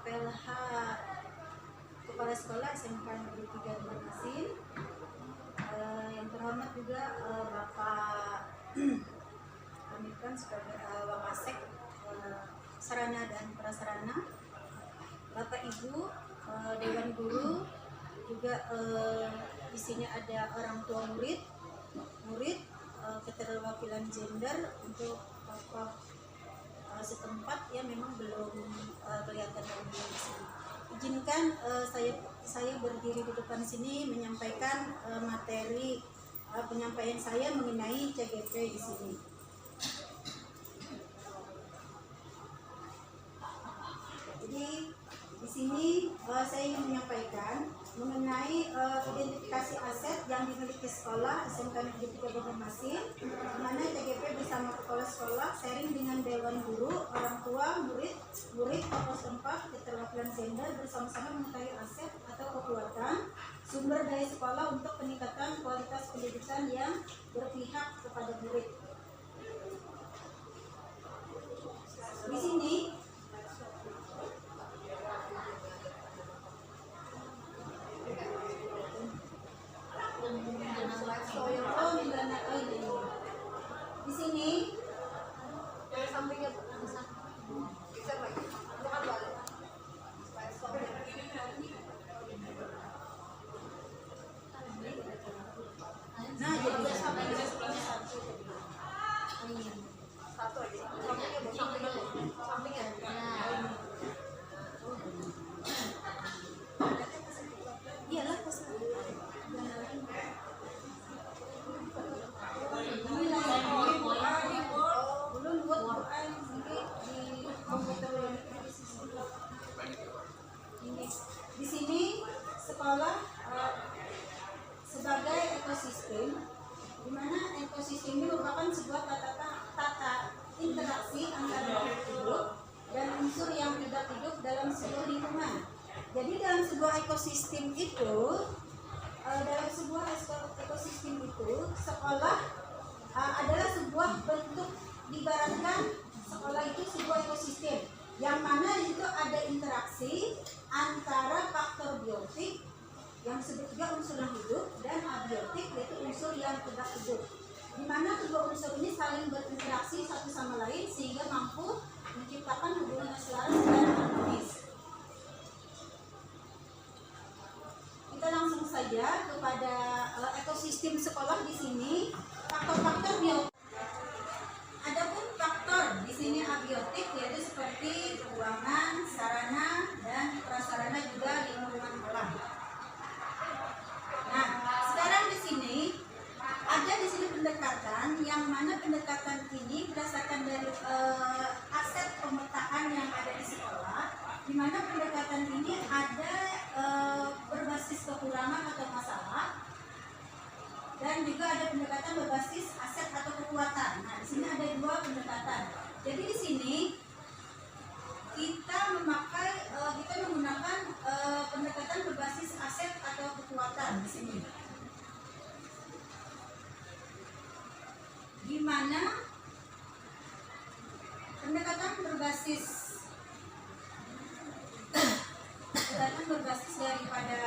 PLH Kepala Sekolah SMK Negeri 3 Banjarmasin. Yang terhormat juga Bapak Amikan sebagai Wakasek Sarana dan Prasarana, Bapak Ibu Dewan Guru, juga di sini ada orang tua murid, keterwakilan gender untuk tokoh setempat yang memang belum kelihatan di sini. Izinkan saya berdiri di depan sini menyampaikan materi penyampaian saya mengenai CGP di sini. Jadi di sini saya ingin menyampaikan mengenai identifikasi aset yang dimiliki sekolah SMK Negeri 3 Banjarmasin, di mana CGP bersama kepala sekolah sharing dengan dewan guru, orang tua, murid, tokoh setempat, keterwakilan gender bersama-sama mengetahui aset atau kekuatan sumber daya sekolah untuk peningkatan kualitas pendidikan yang berpihak kepada murid. Di sini di sini dari sampingnya geser lagi, bukan balik. Nah, jadi sampingnya sebelahnya satu aja. Sampingnya. Iyalah di sini sekolah sebagai ekosistem, di mana ekosistem ini merupakan sebuah tata interaksi antara makhluk hidup dan unsur yang tidak hidup dalam sebuah lingkungan. Jadi dalam sebuah ekosistem itu, sekolah adalah sebuah bentuk, diibaratkan sekolah itu sebuah ekosistem yang mana itu ada interaksi antara faktor biotik yang disebut juga unsur yang hidup dan abiotik yaitu unsur yang tidak hidup, di mana kedua unsur ini saling berinteraksi satu sama lain sehingga mampu menciptakan hubungan yang selaras dan harmonis. Kita langsung saja kepada ekosistem sekolah di sini. Faktor-faktor biotik. Adapun faktor di sini abiotik yaitu seperti ruangan, sarana dan prasarana juga lingkungan alam. Nah, sekarang di sini ada pendekatan yang mana pendekatan ini berdasarkan dari aset pemetaan yang ada di sekolah, di mana pendekatan ini ada berbasis kekurangan atau masalah, dan juga ada pendekatan berbasis aset atau kekuatan. Nah, di sini ada dua pendekatan. Jadi di sini kita menggunakan pendekatan berbasis aset atau kekuatan di sini. Di mana pendekatan berbasis daripada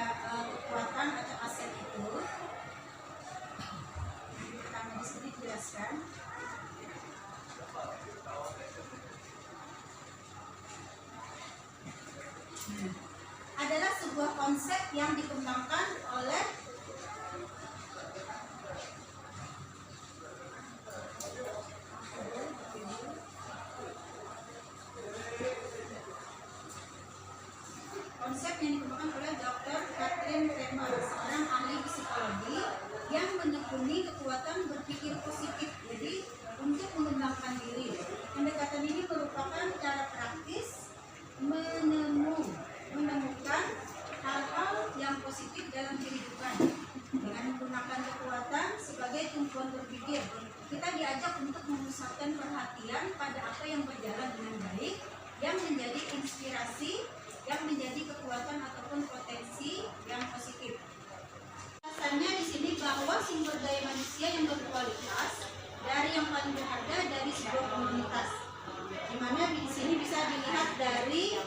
kekuatan atau aset itu kami di sini jelaskan. Adalah sebuah konsep yang dikembangkan oleh Dr. Catherine Kremer, seorang ahli psikologi yang menekuni kekuatan berpikir positif. Jadi untuk mengembangkan diri, pendekatan ini merupakan cara praktis menemukan hal-hal yang positif dalam kehidupan dengan menggunakan kekuatan sebagai tumpuan berpikir. Kita diajak untuk memusatkan perhatian pada apa yang berjalan dengan baik, yang menjadi inspirasi, yang menjadi kekuatan ataupun potensi yang positif. Alasannya di sini bahwa sumber daya manusia yang berkualitas dari yang paling berharga dari sebuah komunitas, di mana di sini bisa dilihat dari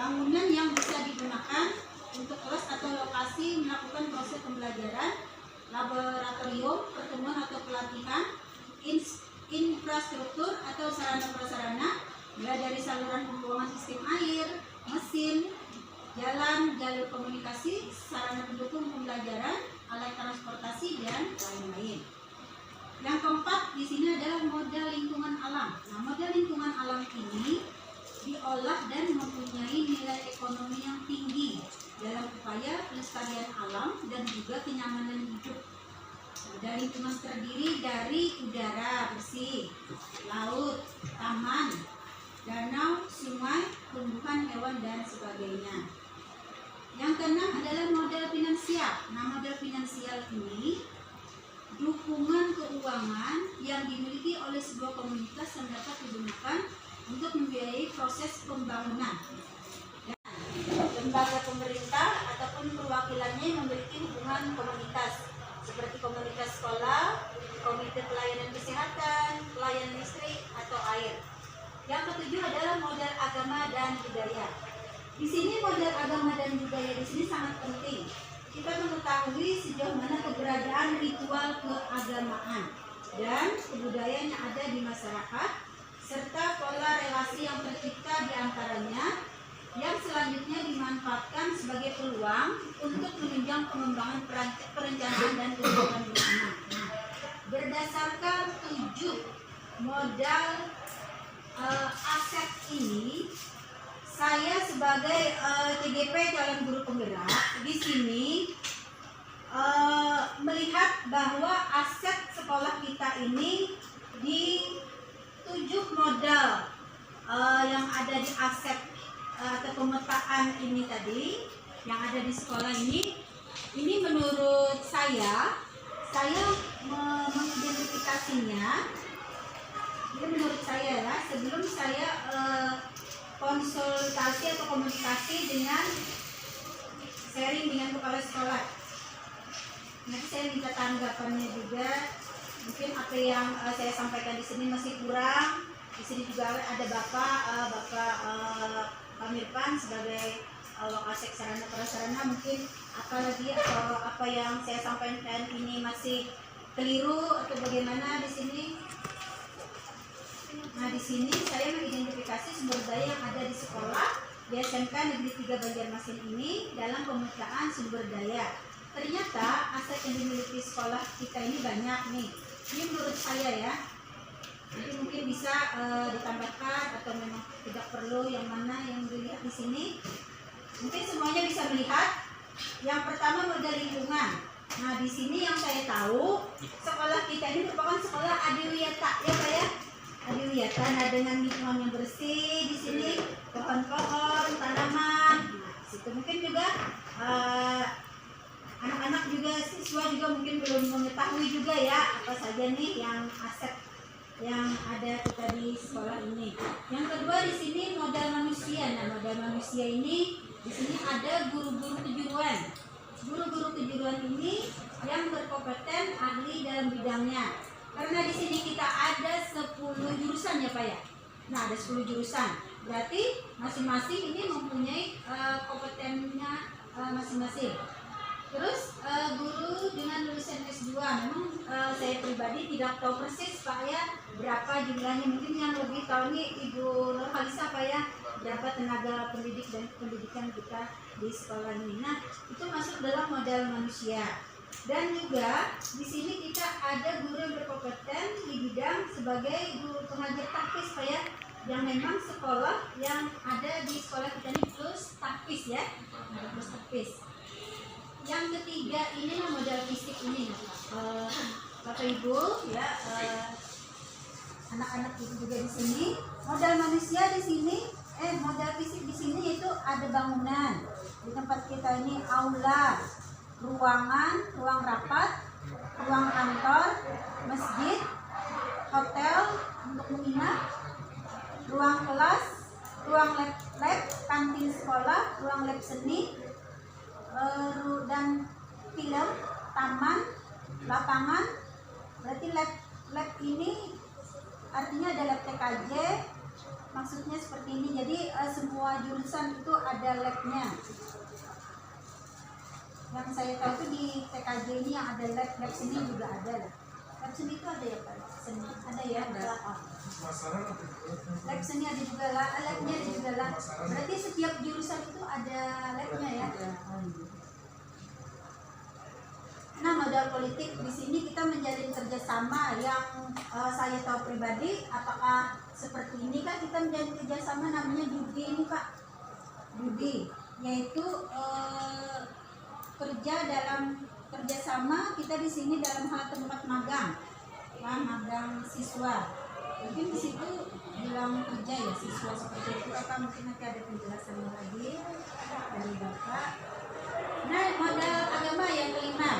bangunan yang bisa digunakan untuk kelas atau lokasi melakukan proses pembelajaran, laboratorium, pertemuan atau pelatihan, infrastruktur atau sarana-prasarana, mulai dari saluran pembuangan sistem air, mesin, jalan, jalur komunikasi, sarana pendukung pembelajaran, alat transportasi, dan lain-lain. Yang keempat di sini adalah modal lingkungan alam. Nah, modal lingkungan alam ini diolah dan mempunyai nilai ekonomi yang tinggi dalam upaya pelestarian alam dan juga kenyamanan hidup. Modal lingkungan terdiri dari udara bersih, laut, taman, danau, sungai, tumbuhan, hewan, dan sebagainya. Yang keenam adalah modal finansial. Nah, modal finansial ini dukungan keuangan yang dimiliki oleh sebuah komunitas yang dapat digunakan untuk membiayai proses pembangunan. Dan lembaga pemerintah ataupun perwakilannya memiliki hubungan komunitas seperti komunitas sekolah, komite pelayanan kesehatan, pelayanan listrik, atau air. Yang ketujuh adalah modal agama dan budaya. Di sini modal agama dan budaya di sini sangat penting. Kita mengetahui sejauh mana keberadaan ritual keagamaan dan kebudayaan yang ada di masyarakat, serta pola relasi yang tercipta di antaranya, yang selanjutnya dimanfaatkan sebagai peluang untuk menunjang pengembangan perencanaan dan kehidupan bersama. Nah, berdasarkan 7 modal aset ini, saya sebagai CGP calon guru penggerak di sini melihat bahwa aset sekolah kita ini di 7 modal yang ada di aset atau pemetaan ini tadi yang ada di sekolah ini menurut saya mengidentifikasinya. Ini menurut saya ya, sebelum saya konsultasi atau komunikasi dengan sharing dengan kepala sekolah. Nanti saya minta tanggapannya juga. Mungkin apa yang saya sampaikan di sini masih kurang. Di sini juga ada Bapak Pak Mirpan sebagai Wakasek Sarana Prasarana. Mungkin apalagi atau apa yang saya sampaikan ini masih keliru atau bagaimana di sini. Nah, di sini saya mengidentifikasi sumber daya yang ada di sekolah di SMK Negeri 3 Banjarmasin ini dalam pemetaan sumber daya. Ternyata aset yang dimiliki sekolah kita ini banyak nih. Ini menurut saya ya. Nanti mungkin bisa ditambahkan atau memang tidak perlu, yang mana yang dilihat di sini. Mungkin semuanya bisa melihat. Yang pertama modal lingkungan. Nah, di sini yang saya tahu sekolah kita ini merupakan sekolah adiwiyata ya Pak ya. Adiwiyata, nah dengan lingkungan yang bersih di sini, pohon-pohon, tanaman. Nah, situ mungkin juga anak-anak juga, siswa juga mungkin belum mengetahui juga ya apa saja nih yang aset yang ada kita di sekolah ini. Yang kedua di sini modal manusia. Nah, modal manusia ini di sini ada guru-guru kejuruan. Guru-guru kejuruan ini yang berkompeten ahli dalam bidangnya. Karena di sini kita ada 10 jurusan ya Pak ya. Nah, ada 10 jurusan. Berarti masing-masing ini mempunyai kompetennya masing-masing. Terus guru dengan lulusan S2. Memang saya pribadi tidak tahu persis Pak ya berapa jumlahnya. Mungkin yang lebih tahu nih Ibu Nurhalisa Pak ya, berapa tenaga pendidik dan pendidikan kita di sekolah ini. Nah, itu masuk dalam modal manusia. Dan juga di sini kita ada guru yang berkompeten di bidang sebagai guru pengajar tahfiz Pak ya, yang memang sekolah yang ada di sekolah kita ini plus tahfiz ya, ada plus tahfiz. Yang ketiga ini modal fisik ini Bapak Ibu ya, anak-anak itu juga di sini. Modal manusia di sini, modal fisik di sini yaitu ada bangunan di tempat kita ini, aula, ruangan, ruang rapat, ruang kantor, masjid, hotel untuk menginap, ruang kelas, ruang lab, kantin sekolah, ruang lab seni, dan film, taman, lapangan. Berarti lab ini artinya ada lab TKJ, maksudnya seperti ini. Jadi semua jurusan itu ada labnya. Yang saya tahu tuh di TKJ ini yang ada lab seni juga ada. Lab seni itu ada ya Pak? Seni ada ya? Ada. Lab seni ada juga lah, labnya ada juga lah. Berarti setiap jurusan itu ada labnya ya? Nah, modal politik di sini kita menjalin kerjasama yang saya tahu pribadi. Apakah seperti ini kan kita menjalin kerjasama namanya judi ini Pak? Judi, yaitu kerjasama kita di sini dalam hal tempat magang, magang siswa. Mungkin di situ bilang kerja ya siswa seperti itu. Apa mungkin nanti ada penjelasan lagi dari Bapak. Nah, modal agama yang kelima,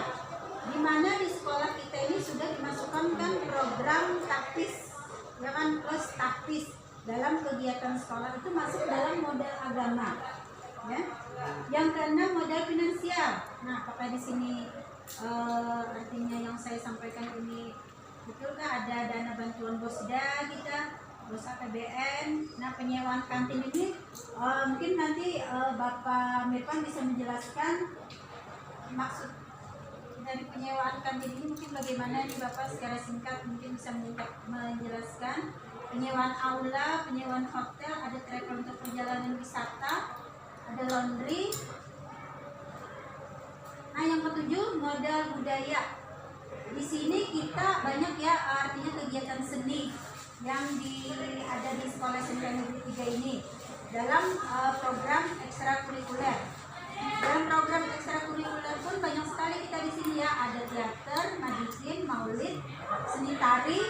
di mana di sekolah kita ini sudah dimasukkan kan program taktis, ya kan, plus taktis dalam kegiatan sekolah itu masuk dalam modal agama, ya. Yang keenam modal finansial. Nah, apakah di sini artinya yang saya sampaikan ini betulkah ada dana bantuan BOSDA kita, BOS APBN? Nah, penyewaan kantin ini mungkin nanti Bapak Mirvan bisa menjelaskan maksud dari penyewaan kantin ini mungkin bagaimana nih Bapak secara singkat mungkin bisa menjelaskan penyewaan aula, penyewaan hotel, ada travel untuk perjalanan wisata, ada laundry. Nah, yang ketujuh modal budaya. Di sini kita banyak ya artinya kegiatan seni yang ada di sekolah seni negeri 3 ini dalam program ekstrakurikuler. Dalam program ekstrakurikuler pun banyak sekali kita di sini ya, ada teater, magisin, maulid, seni tari,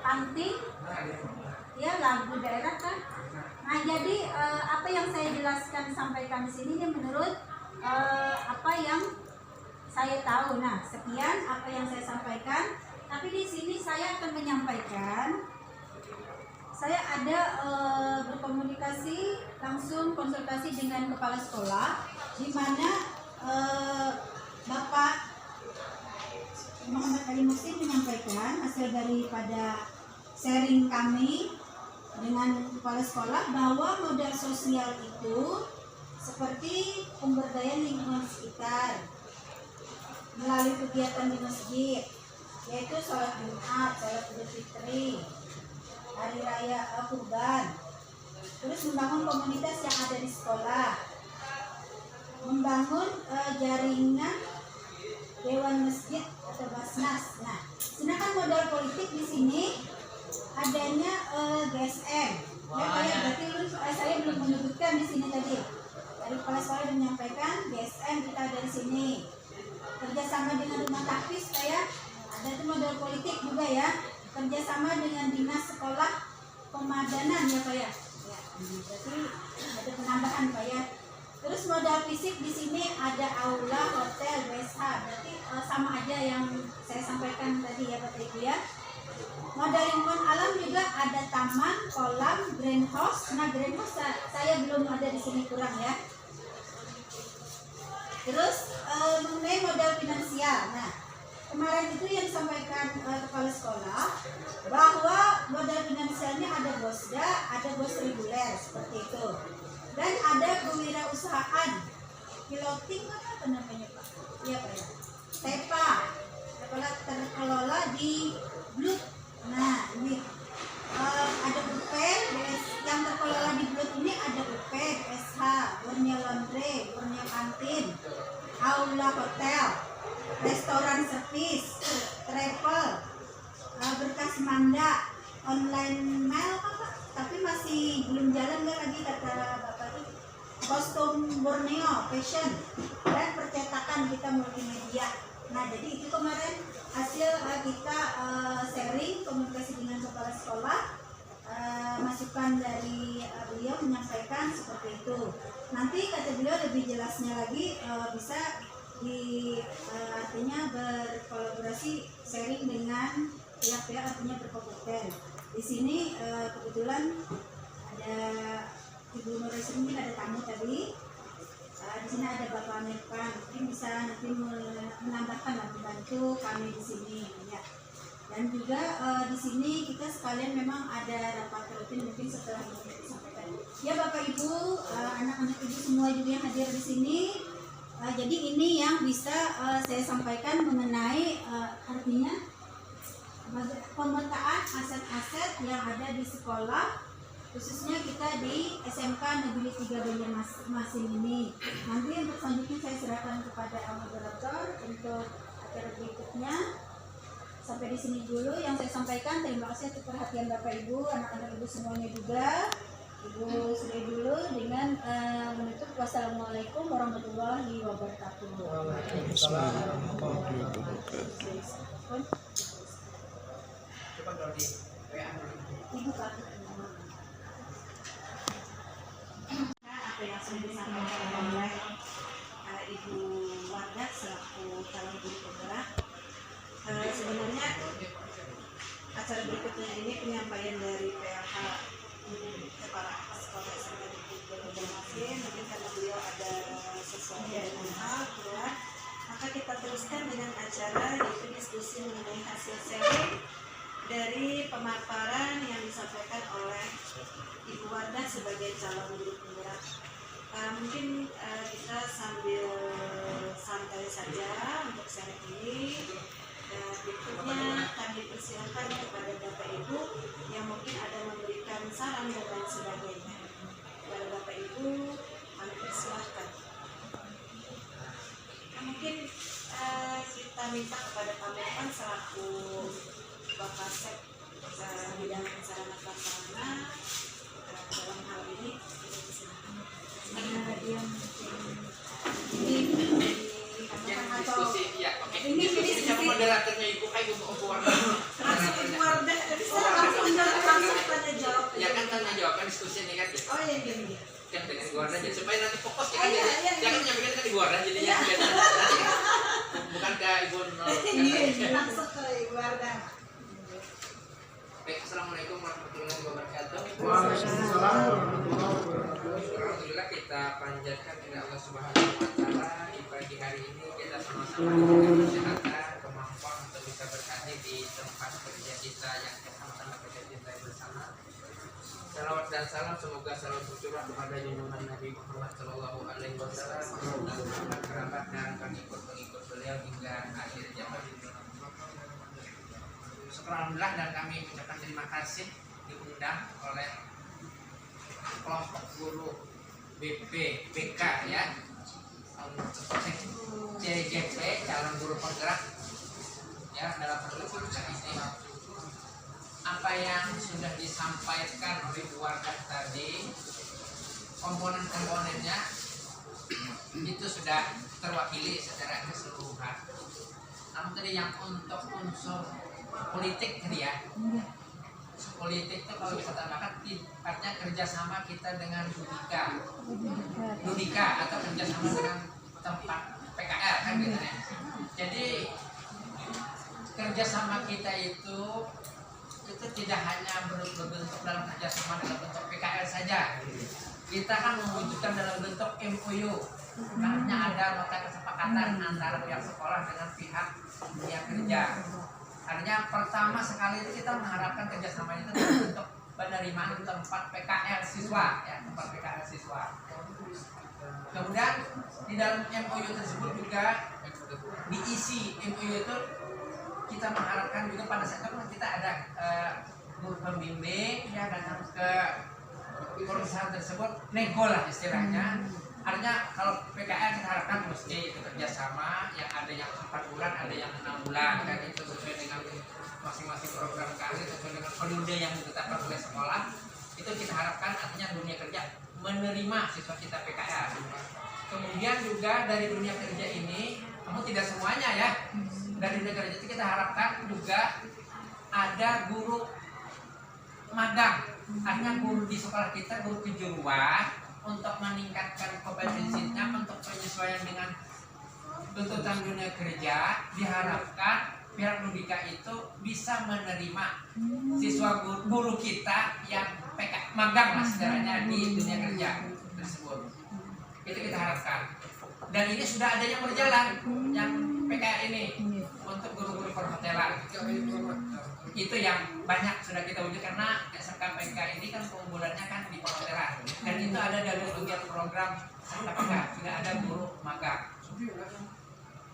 panting, ya lagu daerah kan. Nah, jadi apa yang saya jelaskan sampaikan di sini ini menurut apa yang saya tahu. Nah, sekian apa yang saya sampaikan. Tapi di sini saya akan menyampaikan, saya ada berkomunikasi langsung konsultasi dengan kepala sekolah, di mana Bapak Muhammad Ali Muhsin menyampaikan hasil daripada sharing kami dengan kepala sekolah bahwa modal sosial itu seperti pemberdayaan lingkungan sekitar melalui kegiatan di masjid, yaitu sholat Jumat, sholat Idul Fitri, hari raya Kurban, terus membangun komunitas yang ada di sekolah, membangun jaringan dewan masjid atau basnas. Nah, sedangkan modal politik di sini adanya GSM. Ya, berarti saya belum menyebutkan di sini tadi. Dari kepala sekolah menyampaikan GSM kita ada di sini. Kerjasama dengan rumah taktis kayak ada itu modal politik juga ya. Kerjasama dengan dinas sekolah pemadanan ya Pak ya. Ya, berarti ada penambahan Pak ya. Terus modal fisik di sini ada aula, hotel, BSH. Berarti sama aja yang saya sampaikan tadi ya Bapak Ibu ya. Modal lingkungan alam juga ada taman, kolam, greenhouse. Nah, greenhouse saya belum ada di sini, kurang ya. Terus mengenai modal finansial. Nah, kemarin itu yang disampaikan kepala sekolah bahwa modal finansialnya ada BOSDA, ada BOS reguler seperti itu. Dan ada kewirausahaan piloting apa namanya Pak? Iya Pak ya. TEPA, terkelola di Blut. Nah, ini ada UPED yang terkelola di Blut ini ada UPED, SH, Borneo Laundry, Borneo Kantin, aula hotel, restoran servis, travel, berkas manda, online mail apa? Tapi masih belum jalan nggak lagi kata Bapak itu. Kostum Borneo, fashion, dan percetakan kita multimedia. Nah, jadi itu kemarin hasil kita sharing komunikasi dengan kepala sekolah, masukan dari beliau menyampaikan seperti itu. Nanti kata beliau lebih jelasnya lagi bisa artinya berkolaborasi sharing dengan pihak-pihak artinya berkompeten. Di sini kebetulan ada Ibu Nuresi, mungkin ada tamu tadi. Di sini ada Bapak Mirvan, mungkin bisa nanti menambahkan dan membantu kami di sini. Ya. Dan juga di sini kita sekalian memang ada rapat rutin mungkin setelah ini disampaikan. Ya Bapak Ibu, anak-anak Ibu semua juga yang hadir di sini. Jadi ini yang bisa saya sampaikan mengenai artinya pemetaan aset-aset yang ada di sekolah, khususnya kita di SMK Negeri 3 Banjarmasin ini. Nanti untuk selanjutnya saya serahkan kepada moderator untuk acara berikutnya. Sampai di sini dulu yang saya sampaikan. Terima kasih atas perhatian Bapak Ibu, anak-anak Ibu semuanya juga. Ibu sudah dulu dengan menutup. Wassalamualaikum warahmatullahi wabarakatuh. Waalaikumsalam warahmatullahi wabarakatuh. Ibu Kak. Apa yang sudah disampaikan oleh Ibu Wardah selaku calon guru penggerak. Sebenarnya acara berikutnya ini penyampaian dari PLH Kepala Sekolah SMK Negeri Banjarmasin. Mungkin karena beliau ada sesuatu yang hal ya, maka kita teruskan dengan acara yaitu diskusi mengenai hasil survei dari pemaparan yang disampaikan oleh Ibu Wardah sebagai calon guru penggerak. Mungkin kita sambil santai saja untuk sore ini. Berikutnya kami persilakan kepada Bapak Ibu yang mungkin ada memberikan saran dan lain sebagainya. Kepada Bapak Ibu kami persilakan. Mungkin kita minta kepada Pak Menpan selaku Bapak Sek bidang sarana prasarana dalam hal ini kita persilakan. Karena dia diskusi ya, oke. Diskusi sama moderatornya Ibu kayak Ibu Wardah. Langsung Ibu Wardah bisa langsung tanya jawab. Ya kan tanya jawab kan diskusi ini kan ya. Oh iya iya. Kan dengan Ibu Wardah jadi supaya nanti fokus ya kan. Iya, iya, Jangan iya. menyampaikan kan Ibu Wardah jadinya bukan ke Ibu Nol. Iya, langsung ke Ibu Wardah. Baik, assalamualaikum warahmatullahi wabarakatuh. Waalaikumsalam warahmatullahi wabarakatuh. Alhamdulillah kita panjatkan kepada Allah Subhanahu wa taala di pagi hari ini kita sama-sama diberikan kesehatan, kemampuan untuk bisa berhadir di tempat kerja kita yang sama-sama kita cintai bersama. Salawat dan salam semoga selalu tercurah kepada junjungan Nabi Muhammad Shallallahu Alaihi Wasallam dan sahabat kerabat dan pengikut-pengikut beliau hingga akhir zaman. Alhamdulillah dan kami mengucapkan terima kasih diundang oleh kelompok guru BK ya, CJP calon guru penggerak ya dalam pertemuan ini. Apa yang sudah disampaikan oleh Bu Wardah tadi, komponen-komponennya itu sudah terwakili secara keseluruhan. Namun tadi yang untuk unsur politik tadi ya, politik itu kalau bisa tambahkan artinya kerjasama kita dengan Dudika atau kerjasama dengan tempat PKL kan gitu ya. Jadi kerjasama kita itu tidak hanya berbentuk dalam kerjasama dalam bentuk PKL saja. Kita kan mewujudkan dalam bentuk MOU. Artinya ada nota kesepakatan antara pihak sekolah dengan pihak dunia kerja. Artinya pertama sekali itu kita mengharapkan kerjasama itu dalam bentuk penerimaan tempat PKL siswa, ya tempat PKL siswa. Kemudian di dalam MOU tersebut juga diisi MOU itu kita mengharapkan juga pada saat itu kita ada guru pembimbing ya datang ke perusahaan tersebut nego lah istilahnya. Artinya kalau PKL kita harapkan mesti kerjasama yang ada yang 4 bulan, ada yang 6 bulan kan itu sesuai dengan masing-masing program kami sesuai dengan periode yang ditetapkan oleh sekolah. Itu kita harapkan artinya dunia kerja menerima siswa kita PKL. Kemudian juga dari dunia kerja ini, namun tidak semuanya ya. Dari dunia kerja itu kita harapkan juga ada guru magang. Artinya guru di sekolah kita, guru kejuruan untuk meningkatkan kompetensinya untuk penyesuaian dengan tuntutan dunia kerja. Diharapkan pihak Dudika itu bisa menerima siswa guru kita yang magang lah sebenarnya di dunia kerja tersebut. Itu kita harapkan. Dan ini sudah ada yang berjalan yang PKL ini untuk guru-guru perhotelan. Itu yang banyak sudah kita wujud karena SMKPK ini kan keunggulannya kan di perhotelan, dan itu ada dari bagian program SMKPK sudah ada guru magang.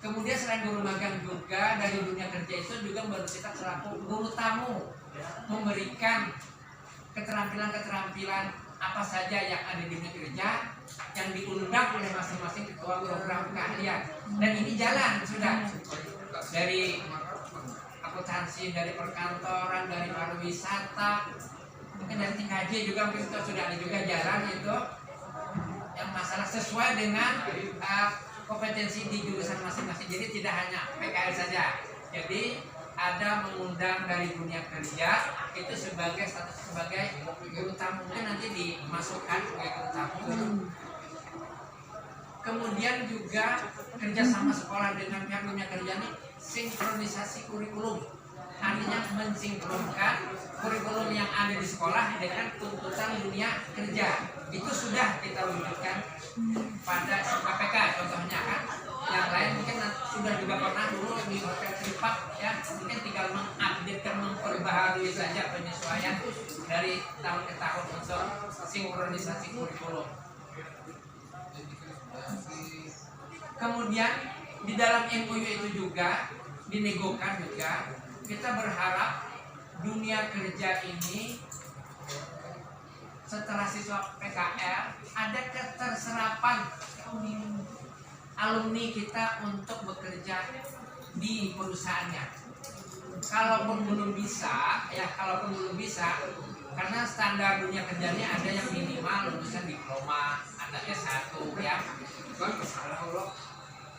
Kemudian selain guru magang juga dari dunia kerja itu juga kita selaku guru tamu memberikan keterampilan-keterampilan apa saja yang ada di dunia kerja yang diundang oleh masing-masing ketua program keahlian, dan ini jalan sudah dari akuntansi, dari perkantoran, dari pariwisata, mungkin dari TKJ juga mungkin itu sudah ada juga jalan itu yang masalah sesuai dengan kompetensi di jurusan masing-masing. Jadi tidak hanya PKL saja. Jadi ada mengundang dari dunia kerja itu sebagai status sebagai guru tamu, mungkin nanti dimasukkan sebagai guru tamu. Kemudian juga kerjasama sekolah dengan pihak dunia kerja ini sinkronisasi kurikulum, artinya mensinkronkan kurikulum yang ada di sekolah dengan tuntutan dunia kerja. Itu sudah kita wujudkan pada KPK contohnya kan. Yang lain mungkin sudah juga pernah dulu di Hotel Tripak ya, mungkin tinggal mengupdate dan memperbaharui saja penyesuaian dari tahun ke tahun untuk sinkronisasi kurikulum. Kemudian di dalam MOU itu juga dinegokan juga, kita berharap dunia kerja ini setelah siswa PKL ada keterserapan alumni kita untuk bekerja di perusahaannya. Kalaupun belum bisa, karena standar dunia kerjanya ada yang minimal lulusan diploma, ada S1 ya.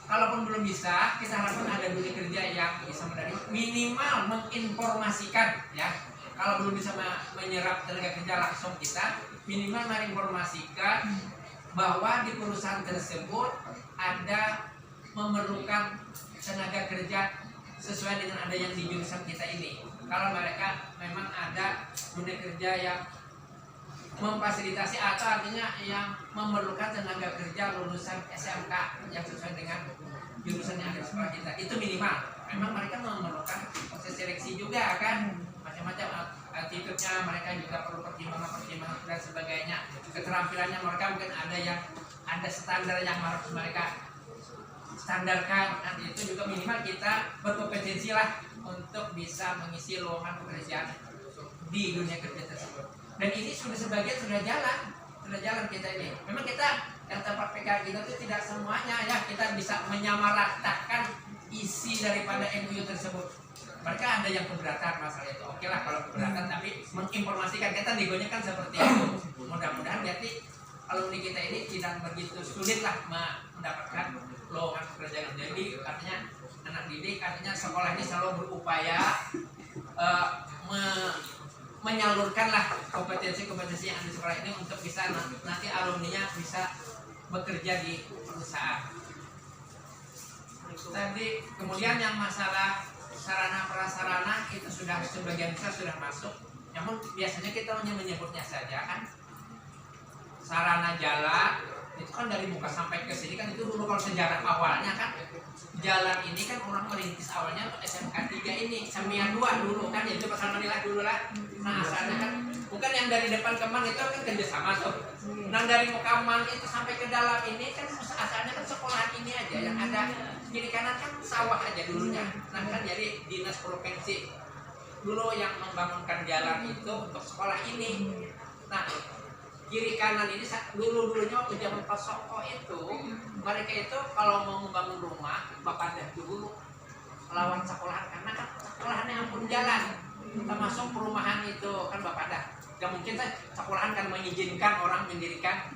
Kalaupun belum bisa, kita harapkan ada dunia kerja yang bisa menerima minimal menginformasikan ya. Kalau belum bisa menyerap tenaga kerja langsung kita, minimal menginformasikan bahwa di perusahaan tersebut ada memerlukan tenaga kerja sesuai dengan ada yang di jurusan kita ini. Kalau mereka memang ada dunia kerja yang memfasilitasi atau artinya yang memerlukan tenaga kerja lulusan SMK yang sesuai dengan jurusan yang ada di sekolah kita, itu minimal. Memang mereka memerlukan proses seleksi juga kan, macam-macam attitude-nya, mereka juga perlu pertimbangan dan sebagainya. Keterampilannya mereka mungkin ada yang ada standar yang harus mereka standarkan, nanti itu juga minimal kita berkompetensi lah untuk bisa mengisi lowongan pekerjaan di dunia kerja tersebut. Dan ini sebagian sudah jalan kita ini. Memang kita yang tempat PKL kita itu tidak semuanya ya kita bisa menyamaratakan isi daripada MOU tersebut. Mereka ada yang keberatan masalah itu. Oke lah kalau keberatan, tapi menginformasikan kita negonya kan seperti itu. Mudah-mudahan jadi alumni kita ini tidak begitu sulit lah mendapatkan lowongan pekerjaan. Jadi artinya anak didik, artinya sekolah ini selalu berupaya menyalurkanlah kompetensi-kompetensi yang ada di sekolah ini untuk bisa nanti alumninya bisa bekerja di perusahaan. Tadi kemudian yang masalah sarana prasarana itu sudah sebagian besar sudah masuk. Namun biasanya kita hanya menyebutnya saja kan. Sarana jalan itu kan dari muka sampai ke sini kan, itu dulu kalau sejarah awalnya kan jalan ini kan orang merintis awalnya untuk SMK 3 ini Samia 2 dulu kan, itu pasal Manila dulu lah. Nah asalnya kan bukan yang dari depan ke Man itu kan kerjasama tuh. Nah dari muka Man itu sampai ke dalam ini kan asalnya kan sekolahan ini aja yang ada, kiri kanan kan sawah aja dulunya. Nah kan jadi dinas provinsi dulu yang membangunkan jalan itu untuk sekolah ini. Nah kiri kanan ini dulunya waktu zaman Pak Soko itu mereka itu kalau mau membangun rumah bapak dah dulu lawan sekolahan, karena kan sekolahannya ampun jalan, termasuk perumahan itu kan bapak dah gak mungkin kan sekolahan kan mengizinkan orang mendirikan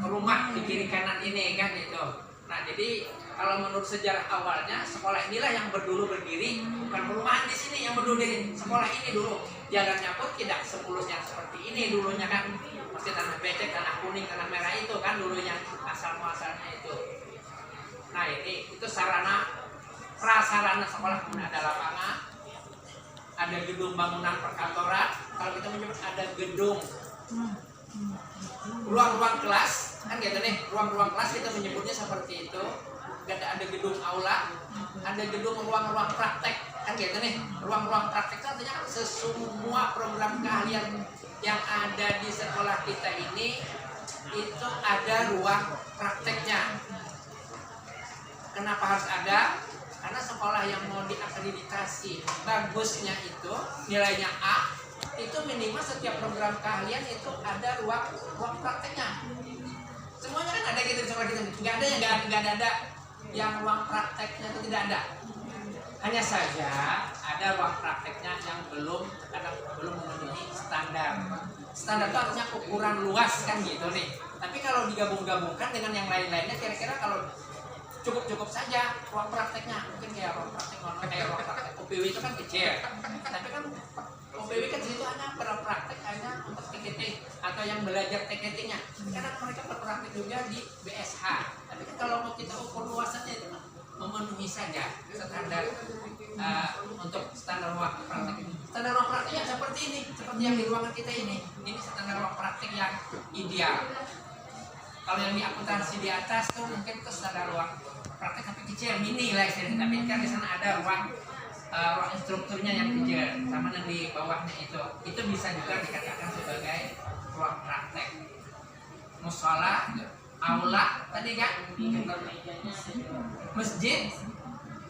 rumah di kiri kanan ini kan itu. Nah jadi kalau menurut sejarah awalnya sekolah inilah yang berdiri, bukan perumahan di sini yang berdiri, sekolah ini dulu jalannya pun tidak semulus yang seperti ini dulunya kan, masih tanah becek, tanah kuning, tanah merah itu kan dulunya asal muasalnya itu. Nah ini itu sarana prasarana sekolah, kemudian ada lapangan, ada gedung bangunan perkantoran, kalau kita menyebut ada gedung ruang-ruang kelas kan gitu nih, ruang-ruang kelas kita menyebutnya seperti itu. ada gedung aula, ada gedung ruang-ruang praktek, kan gitu nih. Ruang-ruang praktek itu artinya kan semua program keahlian yang ada di sekolah kita ini itu ada ruang prakteknya. Kenapa harus ada? Karena sekolah yang mau diakreditasi bagusnya itu nilainya A, itu minimal setiap program keahlian itu ada ruang prakteknya. Semuanya kan ada gitu di sekolah kita. Nggak ada yang ruang prakteknya itu tidak ada. Hanya saja ada ruang prakteknya yang belum memenuhi standar. Standar itu artinya ukuran luas kan gitu nih. Tapi kalau digabung-gabungkan dengan yang lain-lainnya, kira-kira kalau cukup saja ruang prakteknya, mungkin kayak ruang praktek kayak ruang praktek OPW itu kan kecil. Tapi kan OPW kan situ hanya praktek hanya untuk TKT atau yang belajar TKT-nya. Karena mereka berpraktek juga di BSH. Tapi kan kalau mau kita ukur luasannya itu memenuhi saja standar untuk standar ruang praktek. Standar ruang praktek yang seperti ini, seperti yang di ruangan kita ini standar ruang praktek yang ideal. Kalau yang di akuntansi di atas tuh mungkin itu standar ruang praktek tapi kecil, mini lah istilahnya. Tapi kan di sana ada ruang instrukturnya yang kecil, sama yang di bawahnya itu bisa juga dikatakan sebagai ruang praktek. Musola, aula, tadi kan, masjid.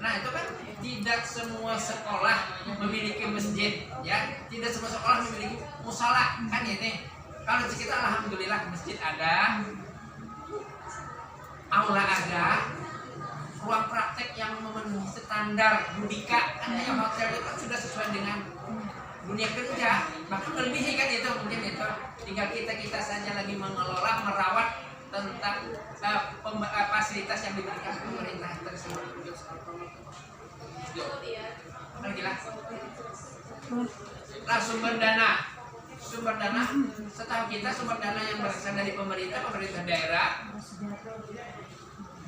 Nah itu kan tidak semua sekolah memiliki masjid, ya. Tidak semua sekolah memiliki musola, kan ini. Kalau di kita alhamdulillah masjid ada, aula ada, ruang praktek yang memenuhi standar Budika, kan yang hotel itu kan sudah sesuai dengan dunia kerja, bahkan melebihi kan itu mungkin itu. Tinggal kita saja lagi mengelola, merawat tentang fasilitas yang diberikan pemerintah tersebut. Lagi lah. Nah, sumber dana, setahu kita sumber dana yang berasal dari pemerintah daerah,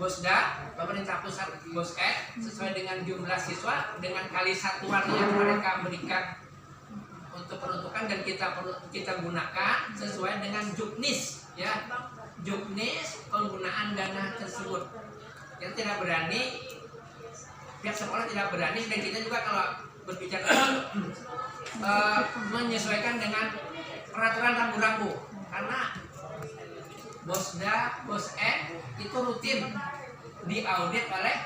Bosda, pemerintah pusat, Bosket, sesuai dengan jumlah siswa, dengan kali satuan yang mereka berikan untuk peruntukan, dan kita gunakan sesuai dengan Juknis, ya. Juknis penggunaan dana tersebut. Kita tidak berani, pihak sekolah tidak berani, dan kita juga kalau berbicara menyesuaikan dengan peraturan rambu-rambu, karena Bosda, Bosen itu rutin diaudit oleh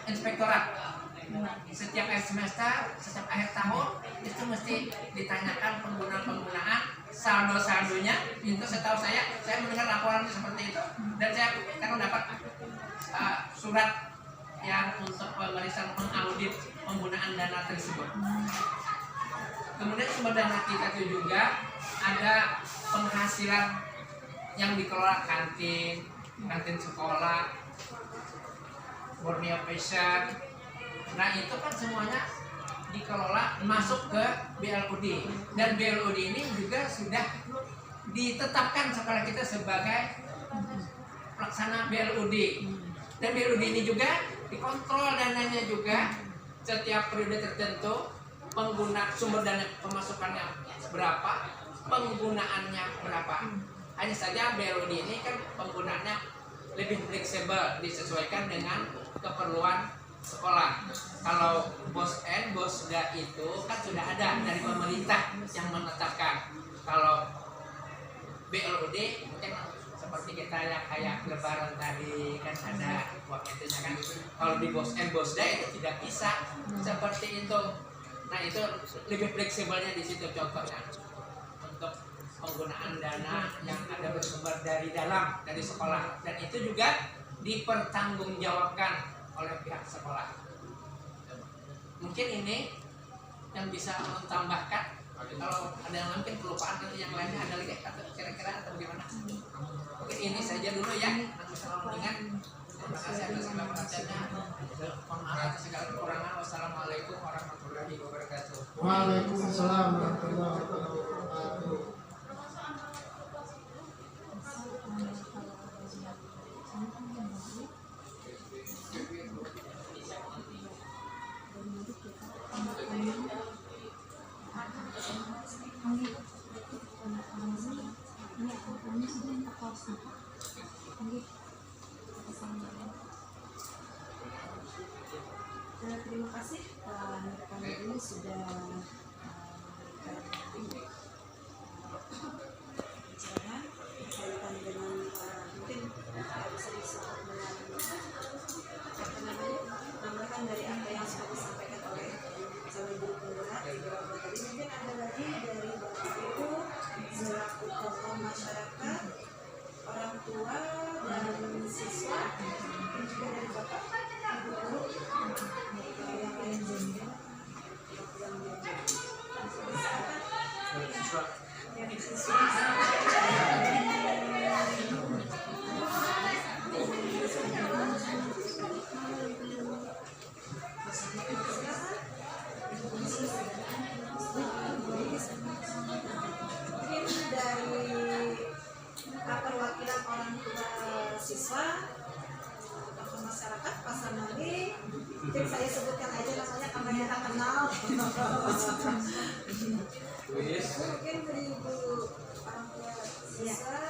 inspektorat. Setiap akhir semester, setiap akhir tahun itu mesti ditanyakan penggunaan saldo-saldonya. Itu setahu saya mendengar laporan seperti itu, dan saya kan dapat surat yang untuk pemeriksaan mengaudit penggunaan dana tersebut. Kemudian sumber dana kita itu juga ada penghasilan yang dikelola kantin sekolah, Borneo Passion. Nah itu kan semuanya dikelola masuk ke BLUD, dan BLUD ini juga sudah ditetapkan sekolah kita sebagai pelaksana BLUD, dan BLUD ini juga dikontrol dananya juga setiap periode tertentu, pengguna sumber dana pemasukannya berapa, penggunaannya berapa. Hanya saja BLUD ini kan penggunaannya lebih fleksibel, disesuaikan dengan keperluan sekolah. Kalau Bosen, Bosda itu kan sudah ada dari pemerintah yang menetapkan. Kalau BLUD mungkin seperti kita yang kayak lebaran tadi kan ada waktu itunya kan. Kalau di Bosen, Bosda itu tidak bisa seperti itu. Nah itu lebih fleksibelnya di situ contohnya untuk penggunaan dana yang ada bersumber dari dalam, dari sekolah, dan itu juga dipertanggungjawabkan oleh pihak sekolah. Mungkin ini yang bisa menambahkan. Kalau ada yang mungkin kelupaan atau yang lainnya ada lagi atau kira-kira atau bagaimana? Mungkin ini saja dulu ya yang bisa mengingat. Terima kasih atas segala perhatiannya. Mohon maaf atas segala kekurangan. Wassalamualaikum warahmatullahi wabarakatuh. Waalaikumsalam warahmatullahi wabarakatuh. Terima kasih rekan ini sudah bicara berkaitan dengan mungkin bisa disebut dengan apa namanya, tambahan dari apa yang sudah disampaikan oleh calon guru penggerak di beberapa tadi. Mungkin ada lagi dari Bapak Ibu selaku tokoh masyarakat, orang tua dan siswa, dan juga dari Bapak Ibu guru yang lain juga yang siswa. Dari perwakilan orang tua siswa atau masyarakat Pasar Mali, mungkin saya sebutkan aja namanya karena kita kenal. Mungkin dari ibu orang tua siswa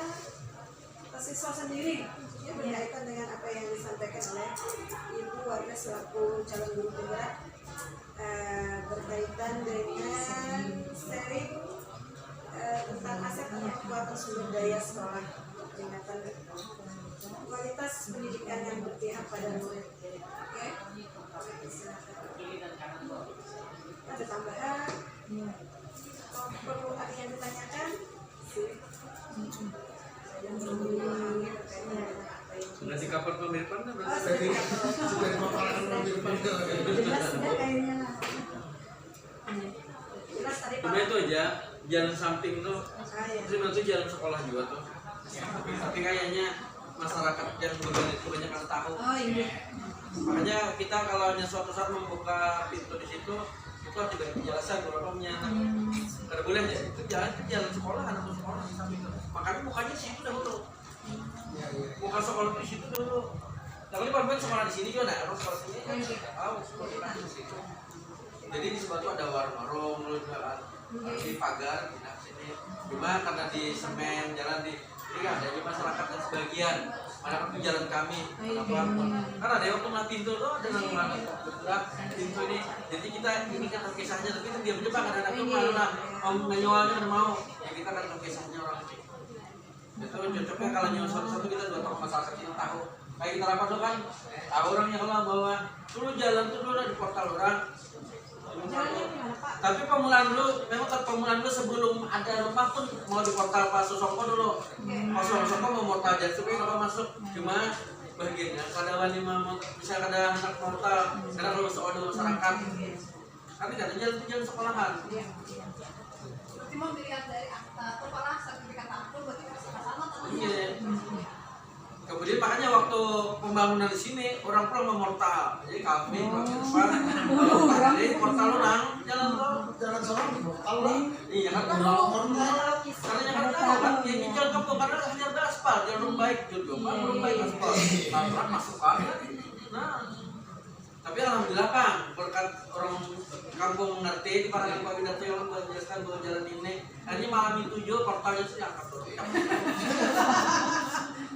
atau siswa sendiri ya, berkaitan dengan apa yang disampaikan oleh ibu warga selaku calon guru penggerak berkaitan dengan sharing tentang aset atau kekuatan sumber daya sekolah, peningkatan kualitas pendidikan yang berpihak pada murid. Oke, ada tambahan? Perlu ada yang ditanyakan? Yang belum memahami berkaitan dengan apa yang Sudah di kapan pemirpan kan berarti? Sudah dipaparkan pemirpan ke jelas ya kayaknya. Jelas tadi Cuma itu aja, jalan samping tuh, ya. sebenarnya tuh jalan sekolah juga tuh. Tapi kayaknya masyarakat yang kebanyakan tahu. Oh iya. Makanya kita kalau hanya suatu saat membuka pintu di situ, itu harus diberi penjelasan kalau punya anak. Tidak boleh ya, itu jalan sekolah, anak tuh sekolah di samping itu. Makanya mukanya di situ dulu. Muka sekolah di situ dulu. Tapi paling sekolah di sini juga, nah orang sekolah sini kan tidak tahu sekolah di situ. Jadi di sebelah itu ada warung-warung, lalu juga di pagar, di sini. Cuma karena di semen, jalan di ini kan ada di masyarakat yang sebagian. Mana itu jalan kami, kenapa? Karena ada yang tuh pintu tuh ada yang mana bergerak pintu ini. Jadi kita ini kan kisahnya, tapi itu dia berjebak ada tuh mana mau menjualnya ada mau. Ya kita kan kisahnya orang itu. Itu cocoknya kalau nyawa satu-satu kita dua tokoh masyarakat kita tahu. Kayak kita rapat tuh kan, tahu orangnya kalau bawa dulu jalan tuh dulu di portal orang. Tapi pemulaan dulu, memang kan pemulaan dulu sebelum ada rumah pun mau di portal Pak Sosoko dulu. Pak Sosoko mau portal jadi supaya kalau masuk cuma bagiannya. Kadang wali mau bisa ada anak portal, kadang kalau masuk ada masyarakat. Tapi katanya jalan sekolahan. Berarti mau dilihat dari akta kepala sertifikat akta berarti sama atau Iya. Kemudian makanya waktu pembangunan di sini orang pulang memortal, jadi kami di depan, jadi portal orang jalan tol, jalan seorang di portal lah. iya kan karena kan tahu kan ini jalan kampung karena hanya ada aspal, jalan baik juga, belum baik aspal, tampran masuk kan, nah. Tapi alhamdulillah Kang, berkat orang kampung mengerti di para Pak Widarto yang menjelaskan bahwa jalan ini, hanya malam itu juga portalnya sudah angkat tuh.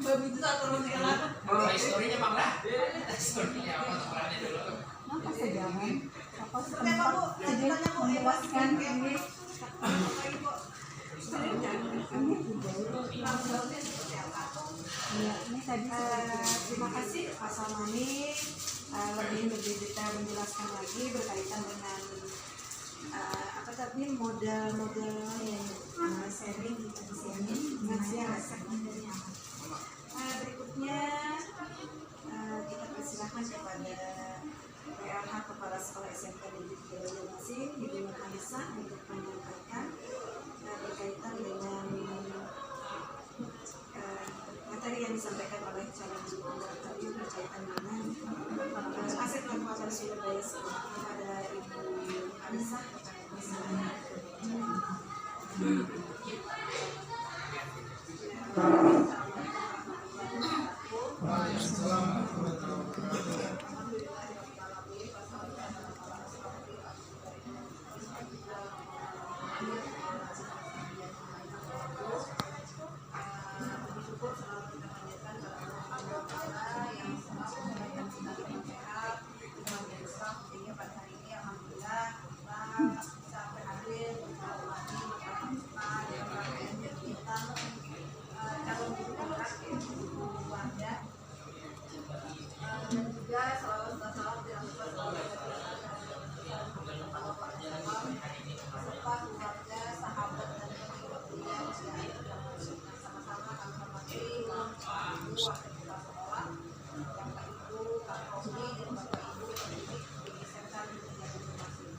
begitu saat turun jalan? Historinya Bang lah. Historinya apa sekolahnya dulu. Apa sejarah? Apa Seperti apa Bu? Lanjutannya Bu, jelaskan ini. Ya, ini tadi terima kasih Pak Salmani lebih detail menjelaskan lagi berkaitan dengan apa tadi model-model sharing kita di sini dengan berikutnya kita persilahkan kepada PLH Kepala Sekolah SMK Negeri Banjarmasin Ibu Nurhanisa untuk menyampaikan berkaitan dengan materi yang disampaikan oleh calon guru penggerak tadi berkaitan dengan aset kekuatan sumber daya sekolah. Kepada Ibu Nurhanisa, Waalaikumsalam warahmatullahi wabarakatuh. bersyukur selalu kita panjatkan kepada Allah yang Ibu wakil kepala sekolah, Bapak Ibu Kapolri dan Bapak Ibu pendidik di SMK Negeri Banjarmasin.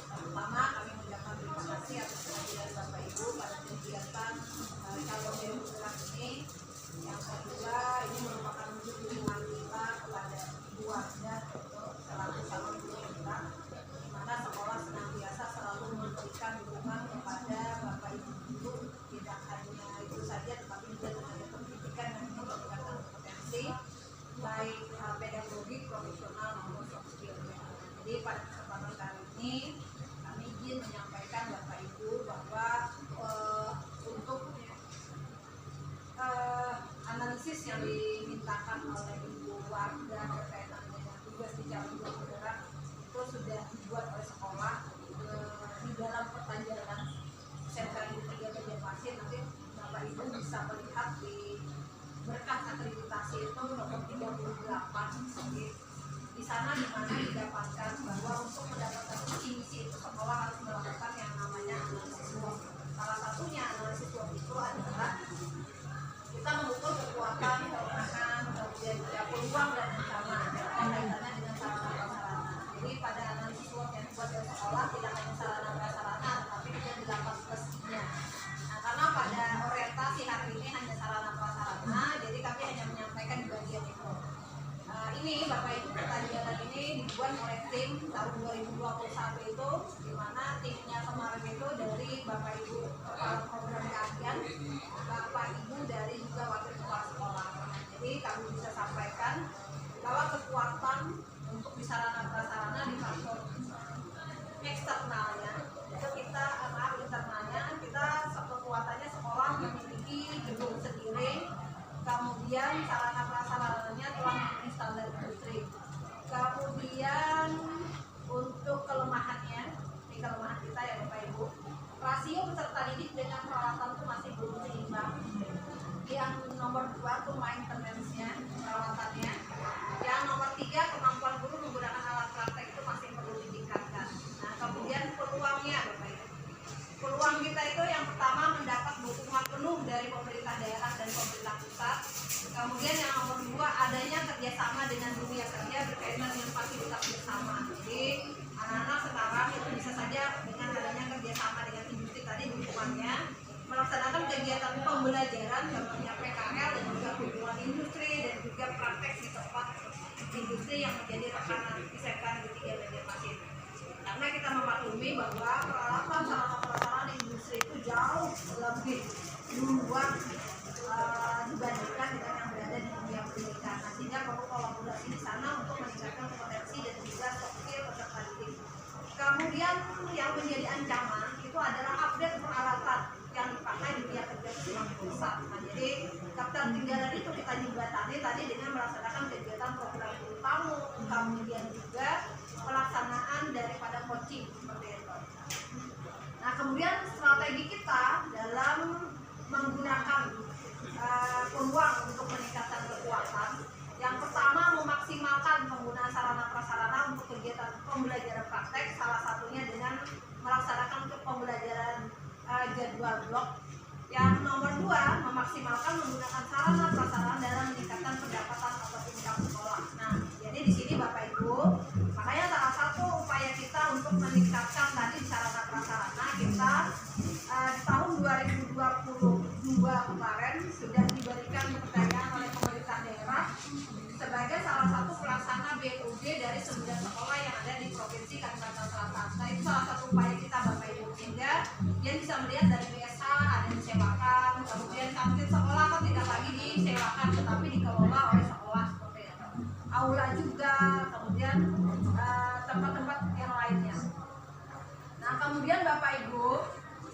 Pertama kami mengucapkan terima kasih atas kehadiran Bapak Ibu pada kegiatan calon demokrat ini. Yang kedua, ini merupakan wujud dukungan kita kepada Ibu Wardah selaku calon demokrat, di mana sekolah senantiasa selalu memberikan dukungan kepada Bapak Ibu guru, tidak hanya itu saja tetapi juga tenaga pendidikan yang meningkatkan kompetensi baik pedagogik, profesional maupun soft skill. Jadi pada kesempatan kali ini kami izin menyampaikan Bapak Ibu bahwa untuk analisis yang dimintakan oleh Ibu Wardah berkaitan dengan tugas di calon demokrat itu sudah dibuat oleh sekolah di dalam perpanjangan SMK Negeri Banjarmasin. Nanti Bapak Ibu bisa melihat di berkas akreditasi itu nomor 38. Jadi di sana di mana didapatkan bahwa untuk mendapatkan visi misi itu sekolah harus melakukan yang namanya analisis SWOT. Salah satunya analisis SWOT itu adalah kita mengukur kekuatan, kelemahan, kemudian juga peluang dan ancaman kaitannya dengan sarana prasarana. Jadi pada analisis SWOT yang dibuat oleh sekolah tidak hanya sarana prasarana, tetapi juga 8 plus-nya. Nah, karena pada orientasi hari ini hanya sarana prasarana, jadi kami hanya menyampaikan di bagian itu. Ini Bapak Ibu pertanyaan ini dibuat oleh tim tahun 2021 itu, di mana timnya kemarin itu dari Bapak Ibu kepala program keahlian, Bapak Ibu dari juga wakil kepala sekolah. Jadi kami bisa sampaikan bahwa kekuatan untuk di sarana prasarana di faktor eksternalnya itu kita internalnya kita kekuatannya sekolah memiliki gedung sendiri, kemudian sarana prasarananya telah memenuhi standar industri. Kemudian untuk kelemahannya, ini kelemahan kita ya Bapak Ibu, rasio peserta didik dengan peralatan itu masih belum seimbang. Yang nomor 2 itu maintenance-nya, peralatannya. Yang nomor 3 kemampuan guru menggunakan alat praktek itu masih perlu ditingkatkan. Nah, kemudian peluangnya Bapak Ibu. Peluang kita itu yang pertama mendapat dukungan penuh dari pemerintah daerah dan pemerintah pusat. Kemudian yang nomor 2 adanya kerjasama dengan dunia kerja berkaitan dengan fasilitas bersama. Jadi anak-anak sekarang itu bisa saja dengan adanya kerjasama dengan industri tadi dukungannya melaksanakan kegiatan pembelajaran contohnya PKL dan juga hubungan industri dan juga praktek di tempat industri yang menjadi rekanan SMK Negeri Banjarmasin. Karena kita memaklumi bahwa peralatan sarana prasarana industri itu jauh lebih luas dibandingkan dengan yang berada di dunia pendidikan. Nah, sehingga perlu kolaborasi di sana untuk meningkatkan kompetensi dan juga soft skill peserta didik. Kemudian yang menjadi ancaman itu adalah update peralatan yang dipakai di dunia kerja semakin besar. Nah, jadi ketertinggalan itu kita jembatani tadi dengan melaksanakan kegiatan program guru tamu, kemudian juga pelaksanaan daripada coaching seperti itu. Nah, kemudian strategi kita dalam menggunakan peluang untuk meningkatkan kekuatan. Yang pertama, memaksimalkan penggunaan sarana prasarana untuk kegiatan pembelajaran praktek, salah satunya dengan melaksanakan untuk pembelajaran jadwal blok. Yang nomor 2, memaksimalkan menggunakan sarana prasarana dalam meningkatkan pendapatan atau income sekolah. Nah, jadi di sini Bapak Ibu, makanya salah satu upaya kita untuk meningkatkan tadi sarana prasarana kita di tahun 2022 kemarin sudah diberikan kepercayaan oleh pemerintah daerah sebagai salah satu pelaksana BUD dari 9 sekolah yang ada di Provinsi Kalimantan Selatan. Nah, itu salah satu upaya kita Bapak Ibu, sehingga yang bisa melihat dari BSH ada yang disewakan, kemudian kantin sekolah kan tidak lagi disewakan tetapi dikelola oleh sekolah seperti itu. Aula juga, kemudian tempat-tempat yang lainnya. Nah, kemudian Bapak Ibu,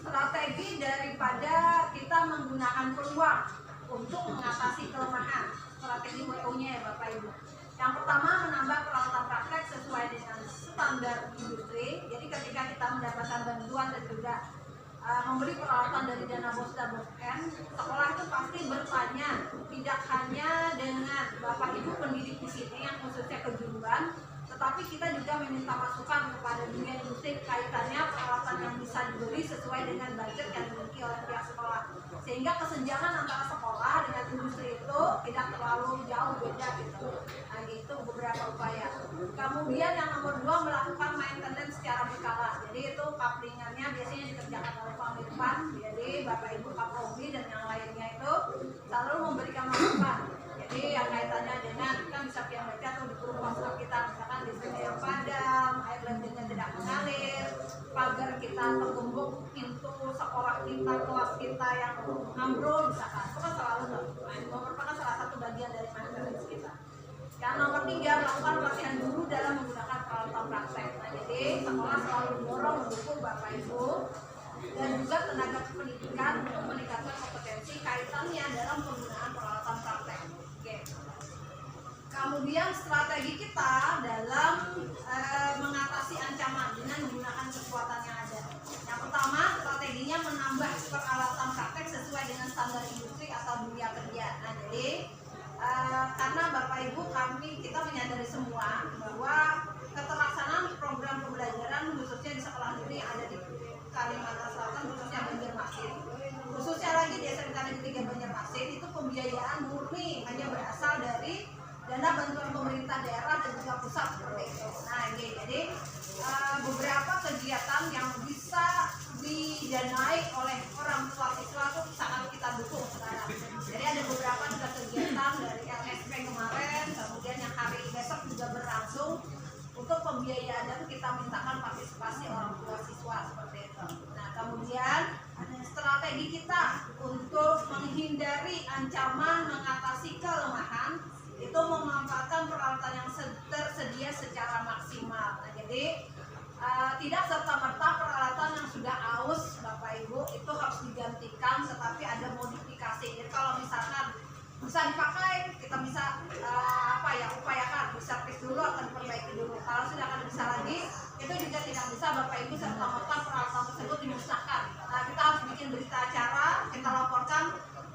strategi daripada kita menggunakan peluang untuk mengatasi kelemahan, strategi WO-nya ya Bapak Ibu. Yang pertama, menambah peralatan praktek sesuai dengan standar industri. Jadi ketika kita mendapatkan bantuan dan juga memberi peralatan dari dana BOS dan BOSN, sekolah itu pasti bertanya tidak hanya dengan Bapak Ibu pendidik di sini yang khususnya kejuruan, tetapi kita juga meminta masukan kepada dunia industri kaitannya peralatan yang bisa dibeli sesuai dengan budget yang dimiliki oleh pihak sekolah, sehingga kesenjangan antara sekolah dengan industri itu tidak terlalu jauh beda gitu. Nah gitu beberapa upaya. Kemudian yang nomor 2 melakukan maintenance secara berkala. Jadi itu kaplingannya biasanya dikerjakan oleh Pak Mirvan. Jadi Bapak Ibu Kapolri dan yang lainnya itu selalu memberikan masukan. Jadi yang kaitannya dengan kan bisa yang baca atau di grup WhatsApp kita misalkan listriknya yang padam, air lendingnya tidak mengalir, pagar kita tergembok, pintu sekolah kita, kelas kita yang ambrol misalkan, itu kan selalu merupakan salah satu bagian dari maintenance kita. Yang nomor 3 melakukan pelatihan guru dalam menggunakan peralatan praktek. Nah, jadi sekolah selalu mendorong mendukung Bapak Ibu dan juga tenaga pendidikan untuk meningkatkan kompetensi kaitannya dalam penggunaan peralatan praktek. Oke. Kemudian strategi kita dalam mengatasi ancaman dengan menggunakan kekuatan yang ada. Yang pertama, strateginya menambah peralatan praktek sesuai dengan standar industri atau dunia kerja. Nah, jadi karena Bapak Ibu kita menyadari semua bahwa keterlaksanaan program pembelajaran khususnya di sekolah negeri ada di Kalimantan Selatan, khususnya Banjarmasin, khususnya lagi di SMK Negeri 3 Banjarmasin, itu pembiayaan murni hanya berasal dari dana bantuan pemerintah daerah dan juga pusat seperti itu. Nah, jadi beberapa kegiatan yang bisa didanai oleh orang tua siswa itu sangat kita dukung sekarang. Jadi ada beberapa juga kegiatan dari LSP kemarin, kemudian yang hari besok juga berlangsung. Untuk pembiayaan itu kita mintakan partisipasi orang tua siswa seperti itu. Nah, kemudian strategi kita untuk menghindari ancaman, mengatasi kelemahan itu memanfaatkan peralatan yang tersedia secara maksimal. Nah, jadi tidak serta-merta peralatan yang sudah aus Bapak Ibu itu harus digantikan, tetapi ada modifikasi. Jadi kalau misalkan bisa dipakai, kita bisa upayakan diservis dulu atau diperbaiki dulu. Kalau sudah akan bisa lagi, itu juga tidak bisa Bapak Ibu serta-merta peralatan tersebut dimusnahkan. Nah, kita harus bikin berita acara, kita laporkan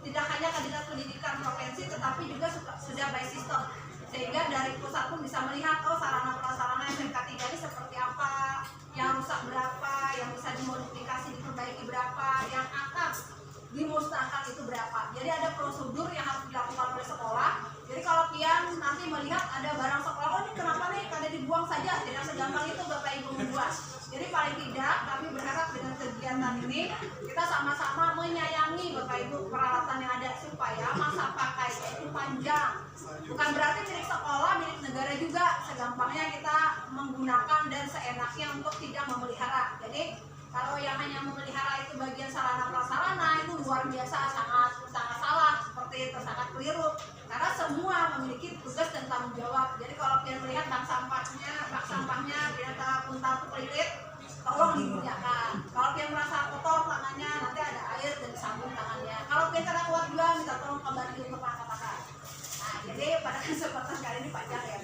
tidak hanya ke Dinas Pendidikan Provinsi, tetapi juga sudah by system, sehingga dari pusat pun bisa melihat sarana prasarana SMK 3 ini seperti apa, yang rusak berapa, yang bisa dimodifikasi diperbaiki berapa, yang akan dimusnahkan itu berapa. Jadi ada prosedur yang harus dilakukan oleh sekolah. Jadi kalau pian nanti melihat ada barang sekolah, ini kenapa nih kada dibuang saja, tidak segampang itu Bapak Ibu membuat. Jadi paling tidak kami berharap dengan kegiatan ini kita sama-sama menyayangi Bapak Ibu peralatan yang ada supaya masa pakainya itu panjang. Bukan berarti milik sekolah, milik negara juga segampangnya kita menggunakan dan seenaknya untuk tidak memelihara. Jadi kalau yang hanya memelihara itu bagian sarana prasarana itu luar biasa, sangat salah seperti itu, sangat keliru. Karena semua memiliki tugas dan tanggung jawab. Jadi kalau kalian melihat bak sampahnya ternyata puntal pelilit, tolong digunakan. Kalau kalian merasa kotor tangannya, nanti ada air dan disambung tangannya. Kalau kalian tidak kuat juga, minta tolong kembali untuk angkat-angkat. Nah, jadi pada kesempatan kali ini panjang ya.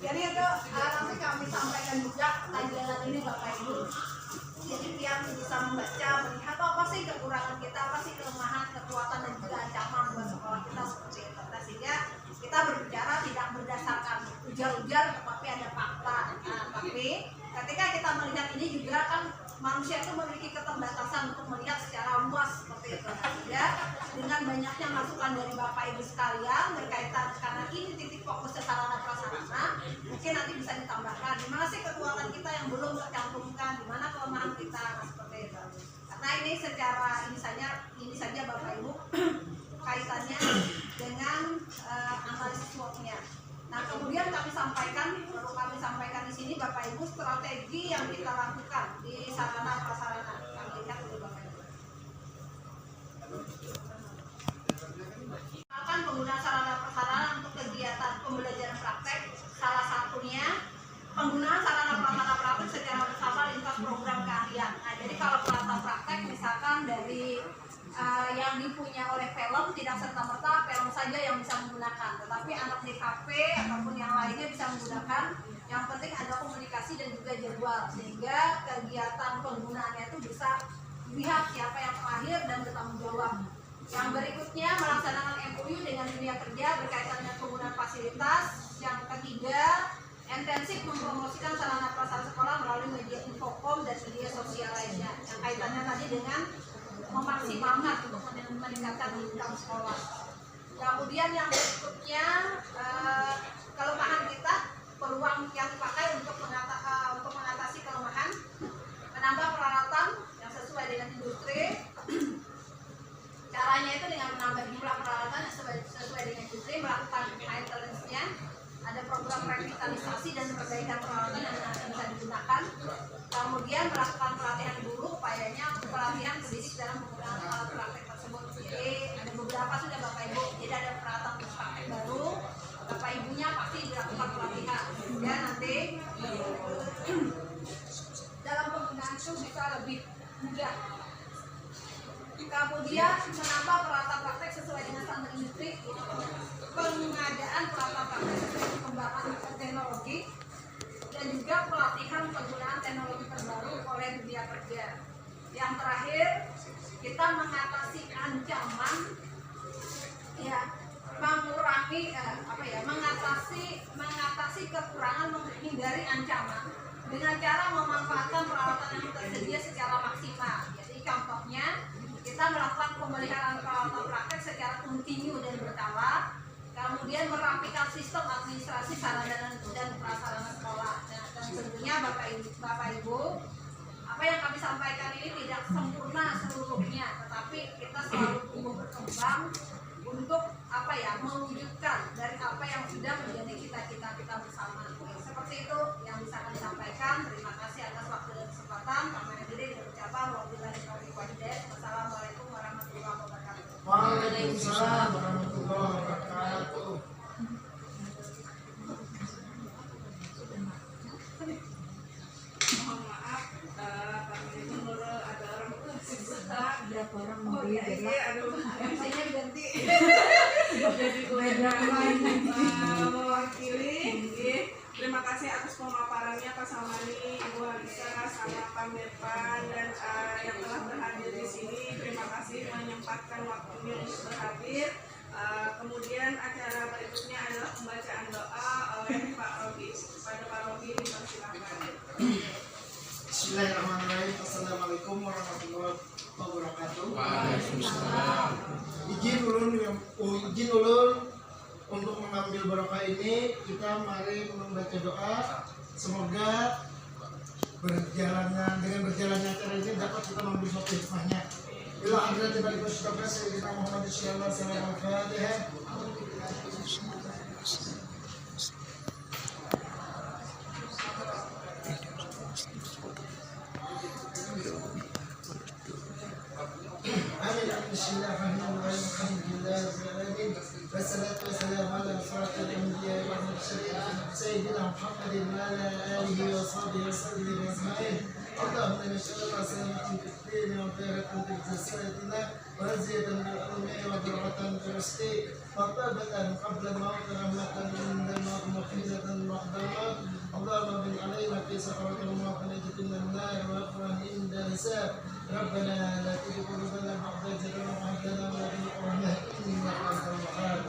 Jadi itu nanti kami sampaikan juga tayangan ini Bapak Ibu. Jadi biar bisa membaca, melihat apa sih kekurangan kita, apa sih kelemahan, kekuatan dan juga ancaman buat sekolah kita seperti itu. Nah, sehingga kita berbicara tidak berdasarkan ujar-ujar, tetapi ada fakta. Nah, tapi ketika kita melihat ini juga kan manusia itu memiliki keterbatasan untuk melihat secara luas seperti itu. Sehingga dengan banyaknya masukan dari Bapak Ibu sekalian berkaitan karena ini titik fokus sarana prasarana, mungkin nanti bisa ditambahkan di mana sih kekuatan kita yang belum tercantumkan, di mana kelemahan kita, nah, seperti itu. Karena ini saja Bapak Ibu kaitannya dengan analisis SWOT-nya. Nah, kemudian perlu kami sampaikan di sini Bapak Ibu strategi yang kita lakukan di sarana prasarana. Kami lihat dulu Bapak Ibu. Akan penggunaan sarana prasarana untuk kegiatan pembelajaran praktek, salah satunya penggunaan sarana prasarana praktek secara bersama lintas program keahlian. Nah, jadi kalau peralatan praktek misalkan dari yang dipunya oleh film, tidak serta-merta film saja yang bisa menggunakan, tetapi anak DKP ataupun yang lainnya bisa menggunakan. Yang penting ada komunikasi dan juga jadwal, sehingga kegiatan penggunaannya itu bisa lihat siapa yang terakhir dan bertanggung jawab. Yang berikutnya melaksanakan MOU dengan dunia kerja berkaitan dengan penggunaan fasilitas. Yang ketiga, intensif mempromosikan sarana prasarana sekolah melalui media infocom dan media sosial lainnya. Yang kaitannya tadi dengan memaksimalkan untuk meningkatkan income sekolah. Kemudian yang berikutnya, kelemahan kita, peluang yang dipakai untuk mengatasi kelemahan, menambah peralatan yang sesuai dengan industri. Caranya itu dengan menambah jumlah peralatan yang sesuai dengan industri, melakukan maintenance-nya, ada program revitalisasi dan perbaikan peralatan yang nanti bisa digunakan. Kemudian melakukan pelatihan guru, upayanya pelatihan pendidik dalam penggunaan alat praktek tersebut. Jadi ada beberapa sudah Bapak Ibu, jadi ada peralatan untuk praktek baru, Bapak Ibunya pasti dilakukan pelatihan. Ya nanti dalam penggunaan itu bisa lebih mudah. Kemudian menambah peralatan praktek sesuai dengan standar industri, pengadaan peralatan praktek sesuai perkembangan teknologi, dan juga pelatihan penggunaan teknologi terbaru oleh dunia kerja. Yang terakhir, kita mengatasi ancaman, ya, mengurangi mengatasi kekurangan, menghindari ancaman dengan cara memanfaatkan peralatan yang tersedia secara maksimal. Jadi contohnya kita melakukan pemeliharaan peralatan praktek secara kontinu dan berkala, kemudian merapikan sistem administrasi sarana dan prasarana sekolah. Dan tentunya Bapak Ibu, apa yang kami sampaikan ini tidak sempurna seluruhnya, tetapi kita selalu tumbuh berkembang untuk mewujudkan dari apa yang sudah menjadi cita-cita kita bersama. Seperti itu yang bisa kami sampaikan. Terima kasih atas waktu dan kesempatan. Kami akhiri dengan ucapan wabillahi taufiq wal hidayah. Wassalamualaikum warahmatullahi wabarakatuh. Waalaikumsalam warahmatullahi wabarakatuh. Mohon maaf, kami menurut ada orang Berapa orang mau oh beli iya, bela? iya, aduh, MC-nya diganti. jadi beda mewakili. Terima kasih atas pemaparannya Pak Samani, Ibu Alisa, sama Pak Mirvan, dan yang telah berhadir di sini. Terima kasih menyempatkan waktunya untuk berhadir. Kemudian acara berikutnya adalah pembacaan doa oleh Pak Rogi. Kepada Pak Rogi dipersilakan. Bismillahirrahmanirrahim. Assalamualaikum warahmatullahi wabarakatuh. Waalaikumsalam. Izin ulun untuk mengambil barokah ini. Kita mari membaca doa. Semoga dengan berjalannya acara ini dapat kita mengambil suatu hikmahnya. Ila hadrati balik wasyukabah Sayyidina Muhammad Syallah Salam Al-Fatihah. Bismillahirrahmanirrahim. Alhamdulillahirrahmanirrahim. Wassalatu wassalamu ala asyrafil anbiya'i wal mursalin Sayyidina Muhammadin wa ala alihi wa sahbihi wa sallim ajma'in. Allahumma nas'aluka salamatan fid din wa khairan fil jasadatina wa ziyadatan bil ilmi wa barakatan fil rizqi wa tabatan qabla al-maut rahmatan inda al-maut maqidatan mahdamah. Allahumma bin alaina fi sakaratil maut wa najina an-nar wa aqran inda hisab. ربنا لا تزغ قلوبنا بعد إذ هديتنا وهب لنا من لدنك رحمة إنك أنت الوهاب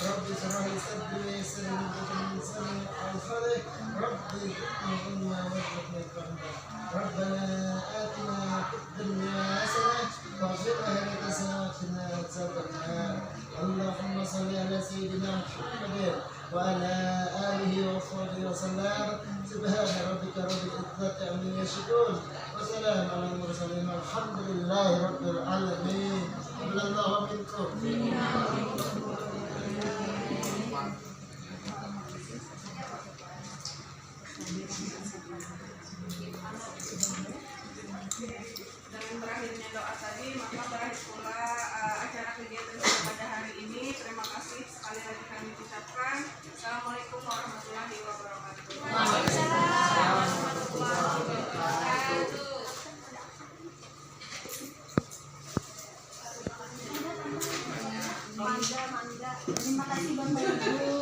رب اشرح لي صدري ويسر لي أمري من لساني يفقهوا قولي رب ارزقني علما وارزقني فهما ربنا آتنا في الدنيا حسنة وفي الآخرة حسنة وقنا عذاب النار اللهم صل على سيدنا محمد وعلى آله وصحبه وسلم سبحان ربك رب العزة عما يصفون وسلام على المرسلين والحمد لله رب العالمين. قبل الله منكم. Dengan berakhirnya doa tadi, maka berakhir pula acara kegiatan kita pada hari ini. Terima kasih sekali lagi kami ucapkan. Assalamualaikum warahmatullahi wabarakatuh. Waalaikumsalam warahmatullahi wabarakatuh. Manja. Terima kasih Bapak Ibu.